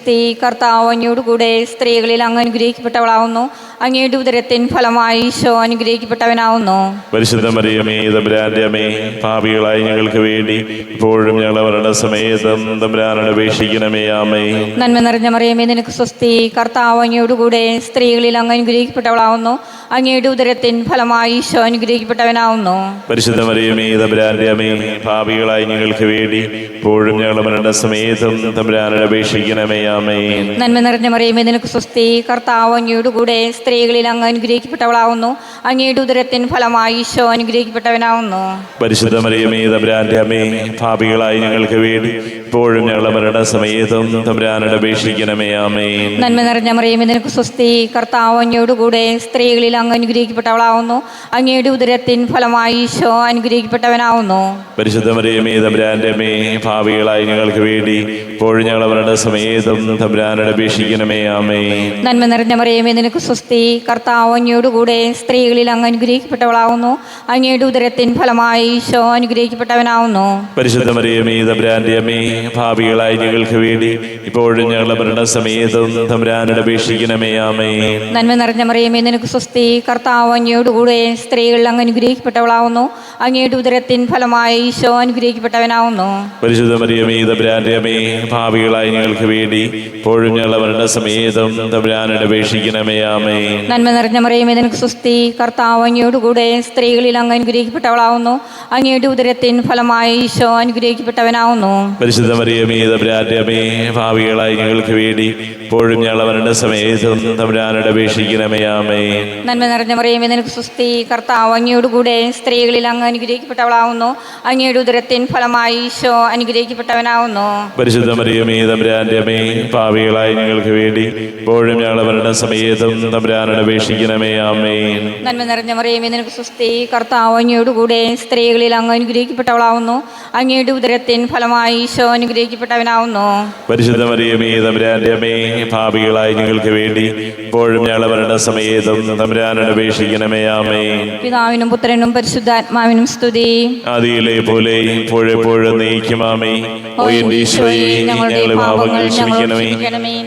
കർത്താവ് അങ്ങയോടുകൂടെ സ്ത്രീകളിൽ അങ്ങ് അനുഗ്രഹിക്കപ്പെട്ടവളാവുന്നു. അങ്ങയുടെ ഉദരത്തിൻ ഫലമായി ഈശോ അനുഗ്രഹിക്കപ്പെട്ടവനാവുന്നു. പരിശുദ്ധ മറിയമേ തമ്പുരാന്റെ അമ്മേ, പാപികളായി ഞങ്ങൾക്ക് വേണ്ടി ഇപ്പോഴും ഞങ്ങളെ മരണസമയത്തും തമ്പുരാനോട് അപേക്ഷിക്കണമേ. ആമേൻ. നന്മ നിറഞ്ഞ മറിയമേ നിനക്ക് സ്വസ്തി, കർത്താവ് അങ്ങയോടുകൂടെ സ്ത്രീകളിൽ അങ്ങ് അനുഗ്രഹിക്കപ്പെട്ടവളാവുന്നു. അങ്ങയുടെ ഉദരത്തിൻ ഫലമായി ഈശോ അനുഗ്രഹിക്കപ്പെട്ടവനാവുന്നു. പരിശുദ്ധ മറിയമേ തമ്പുരാന്റെ അമ്മേ, പാപികളായി ഞങ്ങൾക്ക് വേണ്ടി ഇപ്പോഴും ഞങ്ങളുടെ മരണസമയത്തും തമ്പുരാനോട് അപേക്ഷിക്കണമേ. ആമേൻ. നന്മ നിറഞ്ഞ മറിയമേ നിനക്ക് സ്വസ്തി, കർത്താവ് അങ്ങയോടുകൂടെ സ്ത്രീകളിൽ അങ്ങ് അനുഗ്രഹിക്കപ്പെട്ടവളാവുന്നു. അങ്ങയുടെ ഉദരത്തിൻ ഫലമായി ഈശോ അനുഗ്രഹിക്കപ്പെട്ടവനാവുന്നു. പരിശുദ്ധ മറിയമേ തമ്പുരാന്റെ അമ്മേ, പാപികളായി ഞങ്ങൾക്ക് വേണ്ടി ഇപ്പോഴും ഞങ്ങളുടെ മരണസമയത്തും തമ്പുരാനോട് അപേക്ഷിക്കണമേ. ആമേൻ. നന്മ നിറഞ്ഞ മറിയമേ നിനക്ക് സ്വസ്തി, കർത്താവ് അങ്ങയോടുകൂടെ സ്ത്രീകളിൽ അങ്ങ് അനുഗ്രഹിക്കപ്പെട്ടവളാവുന്നു. അങ്ങയുടെ ഉദരത്തിൻ ഫലമായി ഈശോ അനുഗ്രഹിക്കപ്പെട്ടവനാവുന്നു. പരിശുദ്ധ മറിയമേ തമ്പുരാന്റെ അമ്മേ, പാപികളായി ഞങ്ങൾക്ക് വേണ്ടി ഇപ്പോഴും ഞങ്ങളുടെ മരണസമയത്തും തമ്പുരാനോട് അപേക്ഷിക്കണമേ. ആമേൻ. നന്മ നിറഞ്ഞ മറിയമേ നിനക്ക് സ്വസ്തി, കർത്താവ് അങ്ങയോടുകൂടെ സ്ത്രീകളിൽ അങ്ങ് അനുഗ്രഹിക്കപ്പെട്ടവളാവുന്നു. അങ്ങയുടെ ഉദരത്തിൻ ഫലമായി ഈശോ അനുഗ്രഹിക്കപ്പെട്ടവനാവുന്നു. പരിശുദ്ധ മറിയമേ തമ്പുരാന്റെ അമ്മേ, പാപികളായി ഞങ്ങൾക്ക് വേണ്ടി ഇപ്പോഴും ഞങ്ങളുടെ മരണസമയത്തും തമ്പുരാനോട് അപേക്ഷിക്കണമേ. ആമേൻ. നന്മ നിറഞ്ഞ മറിയമേ നിനക്ക് സ്വസ്തി, കർത്താവ് അങ്ങയോടുകൂടെ സ്ത്രീകളിൽ അങ്ങ് അനുഗ്രഹിക്കപ്പെട്ടവളാവുന്നു. അങ്ങയുടെ ഉദരത്തിൻ ഫലമായി ഈശോ അനുഗ്രഹിക്കപ്പെട്ടവനാവുന്നു. പരിശുദ്ധ മറിയമേ തമ്പുരാന്റെ അമ്മേ, പാപികളായി ഞങ്ങൾക്ക് വേണ്ടി ഇപ്പോഴും ഞങ്ങളുടെ മരണസമയത്തും തമ്പുരാനോട് അപേക്ഷിക്കണമേ. ആമേൻ. നന്മ നിറഞ്ഞ മറിയമേ നിനക്ക് സ്വസ്തി, കർത്താവ് അങ്ങയോടുകൂടെ സ്ത്രീകളിൽ അങ്ങ് അനുഗ്രഹിക്കപ്പെട്ടവളാവുന്നു. അങ്ങയുടെ ഉദരത്തിൻ ഫലമായി ഈശോ അനുഗ്രഹിക്കപ്പെട്ടവനാവുന്നു. പരിശുദ്ധ മറിയമേ തമ്പുരാന്റെ അമ്മേ, പാപികളായി ഞങ്ങൾക്ക് വേണ്ടി ഇപ്പോഴും ഞങ്ങളുടെ മരണസമയത്തും തമ്പുരാനോട് അപേക്ഷിക്കണമേ. ആമേൻ. നന്മ നിറഞ്ഞ മറിയമേ നിനക്ക് സ്വസ്തി, കർത്താവ് അങ്ങയോടുകൂടെ സ്ത്രീകളിൽ അങ്ങ് അനുഗ്രഹിക്കപ്പെട്ടവളാവുന്നു. അങ്ങയുടെ ഉദരത്തിൻ ഫലമായി ഈശോ അനുഗ്രഹിക്കപ്പെട്ടവനാവുന്നു. പരിശുദ്ധ മറിയമേ തമ്പുരാന്റെ അമ്മേ, പാപികളായ ഞങ്ങൾക്ക് വേണ്ടി ഇപ്പോഴും ഞങ്ങളുടെ മരണസമയത്തും തമ്പുരാനോട് അപേക്ഷിക്കണമേ. ആമേൻ. നന്മ നിറഞ്ഞ മറിയമേ, നിനക്ക് സ്വസ്തി. കർത്താവ് അങ്ങയോടുകൂടെ സ്ത്രീകളിൽ അങ്ങ് അനുഗ്രഹിക്കപ്പെട്ടവളാവുന്നു. അങ്ങയുടെ ഉദരത്തിൻ ഫലമായി ഈശോ അനുഗ്രഹിക്കപ്പെട്ടവനാവുന്നു. പരിശുദ്ധ മറിയമേ, തമ്പുരാന്റെ അമ്മേ, പാപികളായ ഞങ്ങൾക്ക് വേണ്ടി ഇപ്പോഴും ഞങ്ങളുടെ മരണസമയത്തും തമ്പുരാനോട് അപേക്ഷിക്കണമേ. ആമേൻ. പിതാവിനും പുത്രനും പരിശുദ്ധാത്മാവിനും സ്തുതി. ആദിയിലെ പോലെ ഇപ്പോഴെപ്പോഴും നയിക്കുമാമേ. ഓ എന്റെ ഈശോയെ, ഞങ്ങളുടെ പാപങ്ങൾ ക്ഷമിക്കണമേ,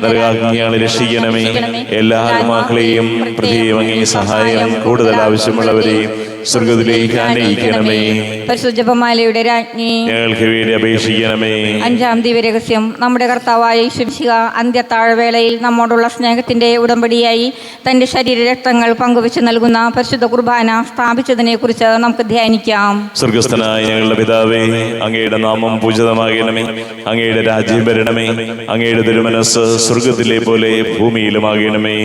നരകാഗ്നികളെ രക്ഷിക്കണമേ. എല്ലാ ആത്മാക്കളെയും പ്രത്യേകം അങ്ങേ സഹായം കൂടുതൽ ആവശ്യമുള്ളവരെയും സ്വർഗത്തിലേക്ക് ആനയിക്കണമേ. പരിശുദ്ധ ജപമാലയുടെ രാജ്ഞി, ഞങ്ങൾക്ക് വേണ്ടി അപേക്ഷിക്കണമേ. അഞ്ചാം ദിവ്യരഹസ്യം. നമ്മുടെ കർത്താവായ യേശുമിശിഹ അന്ത്യത്താഴ്വേളയിൽ നമ്മോടുള്ള സ്നേഹത്തിന്റെ ഉടമ്പടിയായി തന്റെ ശരീര രക്തങ്ങൾ പങ്കുവെച്ച് നൽകുന്ന പരിശുദ്ധ കുർബാന സ്ഥാപിച്ചതിനെ കുറിച്ച് നമുക്ക് ധ്യാനിക്കാം. സ്വർഗസ്ഥനായ ഞങ്ങളുടെ പിതാവേ, അങ്ങയുടെ നാമം പൂജിതമാകണമേ. അങ്ങയുടെ രാജ്യം വരണമേ. അങ്ങയുടെ തിരുമനസ്സ് സ്വർഗത്തിലെ പോലെ ഭൂമിയിലുമാകണമേ.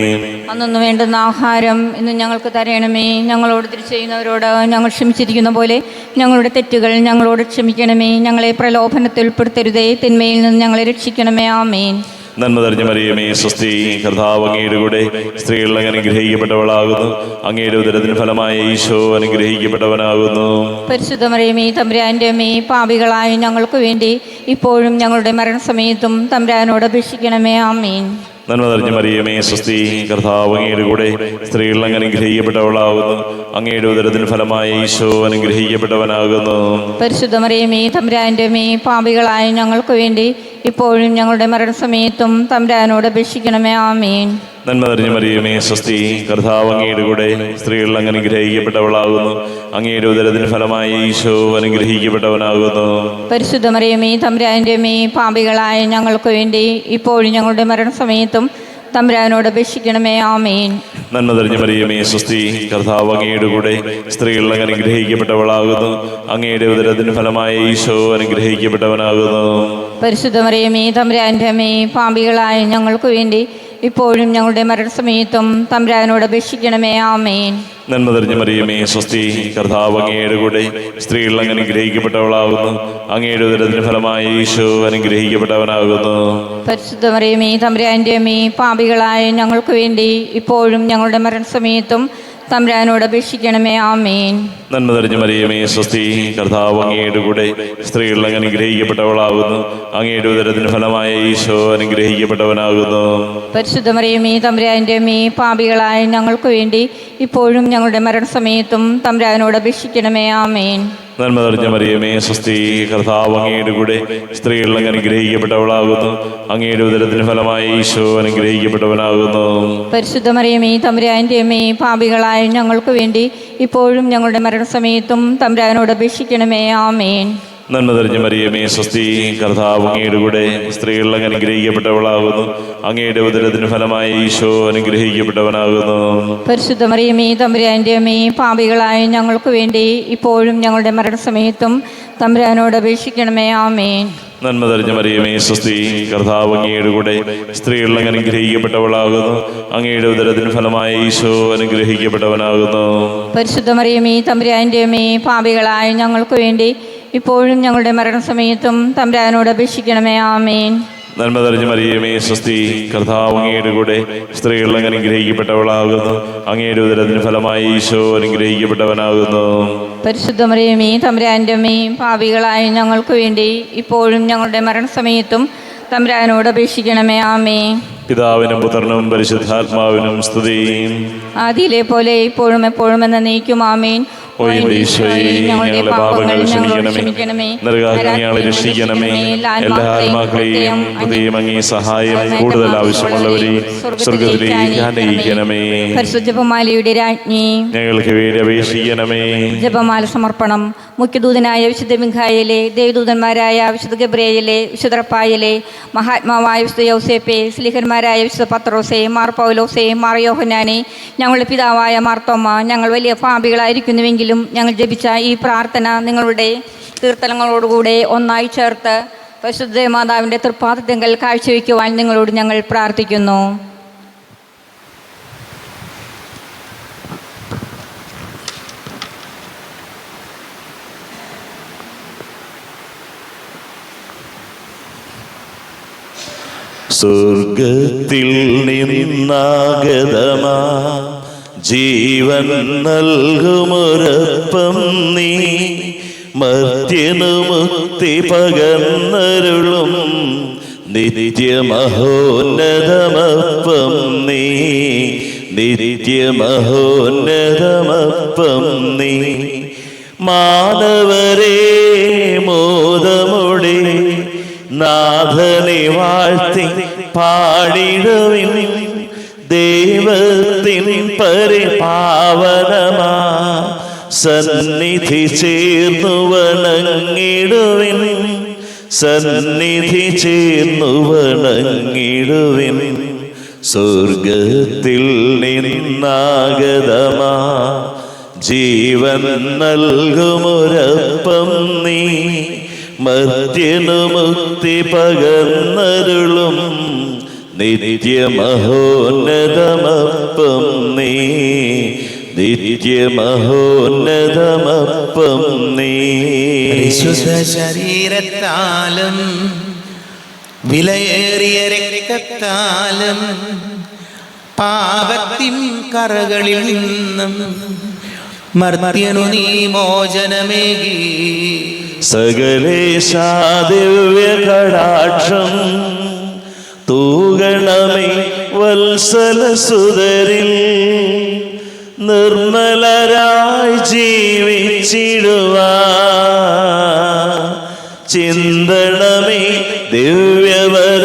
അന്നു വേണ്ടുന്ന ആഹാരം ഇന്ന് ഞങ്ങൾക്ക് തരണമേ. ഞങ്ങളോട് തിരിച്ചെയ്യുന്നവരോട് ഞങ്ങൾ ക്ഷമിച്ചിരിക്കുന്ന പോലെ ഞങ്ങളുടെ തെറ്റുകൾ ഞങ്ങളോട് ക്ഷമിക്കണമേ. ഞങ്ങളെ പ്രലോഭനത്തിൽ ഉൾപ്പെടുത്തരുതേ, തിന്മയിൽ നിന്ന് ഞങ്ങളെ രക്ഷിക്കണമേ. ആമേൻ. നന്മ നിറഞ്ഞ മറിയമേ, സ്വസ്തി. കർത്താവ് അങ്ങയുടെ കൂടെ സ്ത്രീകൾ അങ്ങ് അനുഗ്രഹിക്കപ്പെട്ടവളാകുന്നു. അങ്ങയുടെ ഉദരത്തിന് ഫലമായ ഈശോ അനുഗ്രഹിക്കപ്പെട്ടവനാകുന്നു. പരിശുദ്ധ മറിയമേ, തമ്പുരാന്റെ അമ്മേ, പാപികളായ ഞങ്ങൾക്ക് വേണ്ടി ഇപ്പോഴും ഞങ്ങളുടെ മരണസമയത്തും തമ്പുരാനോട് അപേക്ഷിക്കണമേ. ആമേൻ. നന്മ നിറഞ്ഞ മറിയമേ, സ്വസ്തി. കർത്താവ് അങ്ങയുടെ കൂടെ സ്ത്രീകൾ അങ്ങ് അനുഗ്രഹിക്കപ്പെട്ടവളാകുന്നു. അങ്ങയുടെ ഉദരത്തിന് ഫലമായ ഈശോ അനുഗ്രഹിക്കപ്പെട്ടവനാകുന്നു. പരിശുദ്ധ മറിയമേ, തമ്പുരാന്റെ അമ്മേ, പാപികളായ ഞങ്ങൾക്ക് വേണ്ടി ഇപ്പോഴും ഞങ്ങളുടെ മരണസമയത്തും തമ്പുരാനോട് അപേക്ഷിക്കണമേ. ആമേൻ. നന്മ നിറഞ്ഞ മറിയമേ, സ്വസ്തി. കർത്താവ് അങ്ങയുടെ കൂടെ സ്ത്രീകൾ അങ്ങ് അനുഗ്രഹിക്കപ്പെട്ടവളാകുന്നു. അങ്ങയുടെ ഉദരത്തിന് ഫലമായ ഈശോ അനുഗ്രഹിക്കപ്പെട്ടവനാകുന്നു. പരിശുദ്ധ മറിയമേ, തമ്പുരാന്റെ അമ്മേ, പാപികളായ ഞങ്ങൾക്ക് വേണ്ടി ഇപ്പോഴും ഞങ്ങളുടെ മരണസമയത്തും തമ്പുരാനോട് അപേക്ഷിക്കണമേ. ആമേൻ. നന്മ നിറഞ്ഞ മറിയമേ, സ്വസ്തി. കർത്താവ് അങ്ങയുടെ കൂടെ സ്ത്രീകൾ അങ്ങ് അനുഗ്രഹിക്കപ്പെട്ടവളാകുന്നു. അങ്ങയുടെ ഉദരത്തിന് ഫലമായ ഈശോ അനുഗ്രഹിക്കപ്പെട്ടവനാകുന്നു. പരിശുദ്ധ മറിയമേ, തമ്പുരാന്റെ അമ്മേ, പാപികളായ ഞങ്ങൾക്ക് വേണ്ടി ഇപ്പോഴും ഞങ്ങളുടെ മരണസമയത്തും തമ്പുരാനോട് അപേക്ഷിക്കണമേ. ആമേൻ. നന്മ നിറഞ്ഞ മറിയമേ, സ്വസ്തി. കർത്താവ് അങ്ങയുടെ കൂടെ സ്ത്രീകൾ അങ്ങ് അനുഗ്രഹിക്കപ്പെട്ടവളാകുന്നു. അങ്ങയുടെ ഉദരത്തിന് ഫലമായ ഈശോ അനുഗ്രഹിക്കപ്പെട്ടവനാകുന്നു. പരിശുദ്ധ മറിയമേ, തമ്പുരാന്റെ അമ്മേ, പാപികളായ ഞങ്ങൾക്ക് വേണ്ടി ഇപ്പോഴും ഞങ്ങളുടെ മരണസമയത്തും തമ്പുരാനോട് അപേക്ഷിക്കണമേ. ആമേൻ. നന്മ നിറഞ്ഞ മറിയമേ, സ്വസ്തി. കർത്താവ് അങ്ങയുടെ കൂടെ സ്ത്രീകൾ അങ്ങ് അനുഗ്രഹിക്കപ്പെട്ടവളാകുന്നു. അങ്ങയുടെ ഉദരത്തിന് ഫലമായ ഈശോ അനുഗ്രഹിക്കപ്പെട്ടവനാകുന്നു. പരിശുദ്ധ മറിയമേ, തമ്പുരാന്റെ അമ്മേ, പാപികളായ ഞങ്ങൾക്ക് വേണ്ടി ഇപ്പോഴും ഞങ്ങളുടെ മരണസമയത്തും തമ്പുരാനോട് അപേക്ഷിക്കണമേ. ആമേൻ. നന്മ നിറഞ്ഞ മറിയമേ, സ്വസ്തി. കർത്താവ് അങ്ങയുടെ കൂടെ സ്ത്രീകൾ അങ്ങ് അനുഗ്രഹിക്കപ്പെട്ടവളാകുന്നു. അങ്ങയുടെ ഉദരത്തിന് ഫലമായ ഈശോ അനുഗ്രഹിക്കപ്പെട്ടവനാകുന്നു. പരിശുദ്ധ മറിയമേ, തമ്പുരാന്റെ അമ്മേ, പാപികളായ ഞങ്ങൾക്ക് വേണ്ടി ഇപ്പോഴും ഞങ്ങളുടെ മരണസമയത്തും തമ്പുരാനോട് അപേക്ഷിക്കണമേ. ആമേൻ. നന്മ നിറഞ്ഞ മറിയമേ, സ്വസ്തി. കർത്താവ് അങ്ങയുടെ കൂടെ സ്ത്രീകൾ അങ്ങ് അനുഗ്രഹിക്കപ്പെട്ടവളാകുന്നു. അങ്ങയുടെ ഉദരത്തിന് ഫലമായ ഈശോ അനുഗ്രഹിക്കപ്പെട്ടവനാകുന്നു. പരിശുദ്ധ മറിയമേ, തമ്പുരാന്റെ അമ്മേ, പാപികളായ ഞങ്ങൾക്ക് വേണ്ടി ഇപ്പോഴും ഞങ്ങളുടെ മരണസമയത്തും തമ്പുരാനോട് അപേക്ഷിക്കണമേ. ആമേൻ. നന്മ നിറഞ്ഞ മറിയമേ, സ്വസ്തി. കർത്താവ് അങ്ങയുടെ കൂടെ സ്ത്രീകൾ അങ്ങ് അനുഗ്രഹിക്കപ്പെട്ടവളാകുന്നു. അങ്ങയുടെ ഉദരത്തിന് ഫലമായ ഈശോ അനുഗ്രഹിക്കപ്പെട്ടവനാകുന്നു. പരിശുദ്ധ മറിയമേ, തമ്പുരാന്റെ അമ്മേ, പാപികളായ ഞങ്ങൾക്ക് വേണ്ടി ഇപ്പോഴും ഞങ്ങളുടെ മരണസമയത്തും തമ്പുരാനോട് അപേക്ഷിക്കണമേ. ആമേൻ. നന്മ നിറഞ്ഞ മറിയമേ, സ്വസ്തി. കർത്താവ് അങ്ങയുടെ കൂടെ സ്ത്രീകൾ അങ്ങ് അനുഗ്രഹിക്കപ്പെട്ടവളാകുന്നു. അങ്ങയുടെ ഉദരത്തിന് ഫലമായ ഈശോ അനുഗ്രഹിക്കപ്പെട്ടവനാകുന്നു. പരിശുദ്ധ മറിയമേ, തമ്പുരാന്റെ അമ്മേ, പാപികളായ ഞങ്ങൾക്ക് വേണ്ടി ഇപ്പോഴും ഞങ്ങളുടെ മരണസമയത്തും തമ്പുരാനോട് അപേക്ഷിക്കണമേ. ആമേൻ. പിതാവിനും പുത്രനും പരിശുദ്ധാത്മാവിനും സ്തുതി. ആദിയിലെ പോലെ ഇപ്പോഴും എപ്പോഴും എന്നേക്കും. ആമേൻ. ഓ എന്റെ ഈശോയെ, ഞങ്ങളുടെ പാപങ്ങൾ ക്ഷമിക്കണമേ, നരകാഗ്നികളെ രക്ഷിക്കണമേ. എല്ലാ ആത്മാക്കളെയും പ്രത്യേകം അങ്ങേ സഹായം കൂടുതൽ ആവശ്യമുള്ളവരെയും സ്വർഗത്തിലേക്ക് ആനയിക്കണമേ. പരിശുദ്ധ ജപമാലയുടെ രാജ്ഞി, ഞങ്ങൾക്ക് വേണ്ടി അപേക്ഷിക്കണമേ. ജപമാല സമർപ്പണം. മുഖ്യദൂതനായ വിശുദ്ധ മിഖായേലേ, ദേവദൂതന്മാരായ വിശുദ്ധ ഗബ്രിയേലേ, വിശുദ്ധ റഫായേലേ, മഹാത്മാവായ വിശുദ്ധ യൗസേപ്പേ, സ്ലീഹന്മാരായ വിശുദ്ധ പത്രോസേ, മാർ പൗലോസേ, മാർ യോഹന്നാനേ, ഞങ്ങളുടെ പിതാവായ മാർത്തോമ്മ, ഞങ്ങൾ വലിയ പാപികളായിരിക്കുന്നുവെങ്കിലും ഞങ്ങൾ ജപിച്ച ഈ പ്രാർത്ഥന നിങ്ങളുടെ കീർത്തനങ്ങളോടുകൂടെ ഒന്നായി ചേർത്ത് പരിശുദ്ധ മാതാവിൻ്റെ തൃപ്പാദത്തെങ്കൽ കാഴ്ചവെക്കുവാൻ നിങ്ങളോട് ഞങ്ങൾ പ്രാർത്ഥിക്കുന്നു. സ്വർഗത്തിൽ നിന്നാഗതമാ ജീവൻ നൽകുമൊരപ്പം നീ മർത്യനു മുക്തി പകർന്നരുളും നിത്യമഹോന്നതമപ്പം നീ നിത്യമഹോന്നതമപ്പം നീ മാനവരെ മോദമുടെ നാഥനെ വാഴ്ത്തി പാടിടുവിൻ ദൈവത്തിൻ പരിപാവനമാ സന്നിധി ചേർന്നു വണങ്ങിടുവിൻ സന്നിധി ചേർന്നു വണങ്ങിടുവിൻ സ്വർഗത്തിൽ നിന്നാഗതമാ ജീവൻ നൽകുമൊരപ്പം നീ മർത്യനു മുക്തി പകർന്നരുളും നിത്യമഹോന്നതമപ്പം നീ നിത്യമഹോന്നതമപ്പം നീ പരിശുദ്ധ ശരീരത്താലും വിലയേറിയ രക്തത്താലും പാപത്തിൻ കറകളിൽ നിന്നും മർത്യനു നീ മോചനമേകി സകലേശാ ദിവ്യ കടാക്ഷം തൂകണമേ വത്സലസുതരിൽ നിർമ്മലരായി ജീവിച്ചിടുവാൻ ചിന്തണമേ ദിവ്യവര